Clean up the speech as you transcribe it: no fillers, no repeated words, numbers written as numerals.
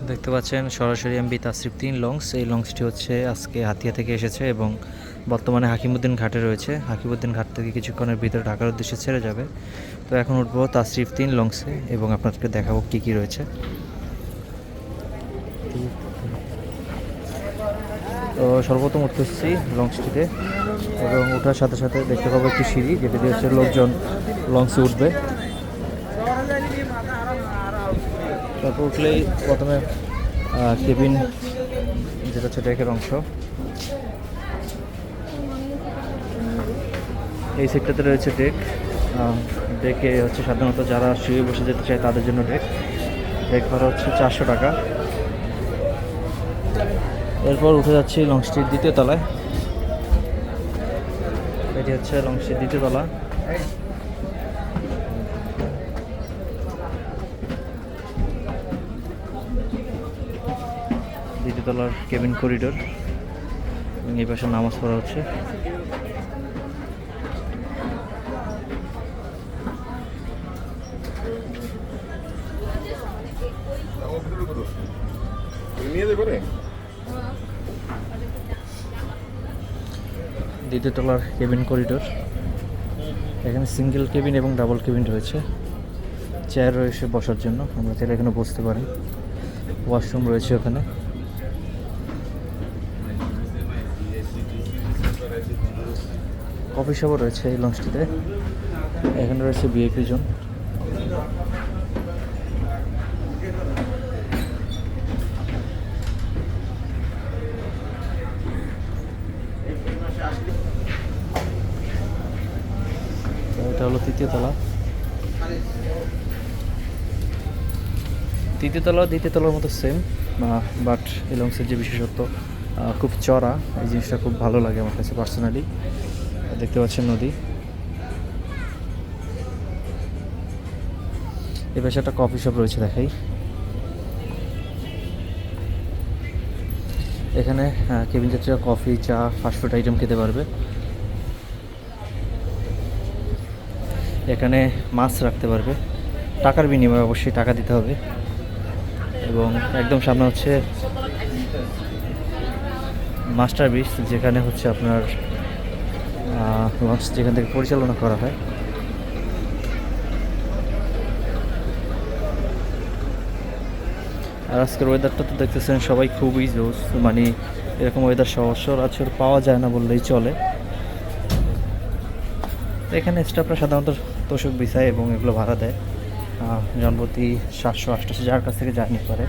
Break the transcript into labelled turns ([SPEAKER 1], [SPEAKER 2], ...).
[SPEAKER 1] দেখতে পাচ্ছেন সরাসরি এমবি তাসরিফ 3 লঞ্চ। এই লঞ্চটি হচ্ছে আজকে হাতিয়া থেকে এসেছে এবং বর্তমানে হাকিমউদ্দিন ঘাটে রয়েছে। হাকিমউদ্দিন ঘাট থেকে কিছুক্ষণের ভিতরে ঢাকার উদ্দেশ্যে ছেড়ে যাবে। তো এখন উঠবো তাসরিফ 3 লঞ্চে এবং আপনাদেরকে দেখাবো কী কী রয়েছে। তো সর্বপ্রথম উঠতেছি লঞ্চটিতে এবং ওঠার সাথে সাথে দেখতে পাবো একটি সিঁড়ি, যেটা দিয়ে হচ্ছে লোকজন লঞ্চে উঠবে। তারপর উঠলেই প্রথমে কেবিন, যেটা হচ্ছে ডেকের অংশ। এই সেক্টরতে রয়েছে ডেক। ডেকে হচ্ছে সাধারণত যারা শুয়ে বসে যেতে চায় তাদের জন্য ডেক ভাড়া হচ্ছে 400 টাকা। এরপর উঠে যাচ্ছি লঞ্চটির দ্বিতীয় তলায়। এটি হচ্ছে লঞ্চটির দ্বিতীয় তলা। দ্বিতীয় তলার কেবিন করিডোর এবং এই পাশে নামাজ পড়া হচ্ছে। দ্বিতীয় তলার কেবিন করিডোর। এখানে সিঙ্গেল কেবিন এবং ডাবল কেবিন রয়েছে। চেয়ার রয়েছে বসার জন্য, আমরা চাইলে এখানে বসতে পারি। ওয়াশরুম রয়েছে ওখানে। কফি শপও রয়েছে এই লঞ্চটিতে। এখানে রয়েছে ভিআইপি জোন। এটা হলো তৃতীয় তলা। তৃতীয় তলা দ্বিতীয় তলার মতো সেম, বাট এই লঞ্চের যে বিশেষত্ব খুব চড়া, এই জিনিসটা খুব ভালো লাগে আমার কাছে পার্সোনালি। দেখতে পাচ্ছেন নদী। এই পাশে একটা কফি শপ রয়েছে, দেখাই। এখানে কেবিন যাত্রীরা কফি, চা, ফাস্টফুড আইটেম খেতে পারবে। এখানে মাছ রাখতে পারবে, টাকার বিনিময়ে, অবশ্যই টাকা দিতে হবে। এবং একদম সামনে হচ্ছে মাস্টার ব্রিজ, যেখানে হচ্ছে আপনার লঞ্চ যেখান থেকে পরিচালনা করা হয়। আর আজকের ওয়েদারটা তো দেখতেছেন সবাই খুবই জোস, মানে এরকম ওয়েদার সচরাচর পাওয়া যায় না বললেই চলে। এখানে স্টাফরা সাধারণত তোষক বিছায় এবং এগুলো ভাড়া দেয় জনপ্রতি 700-800, যার কাছ থেকে যা নিতে পারে।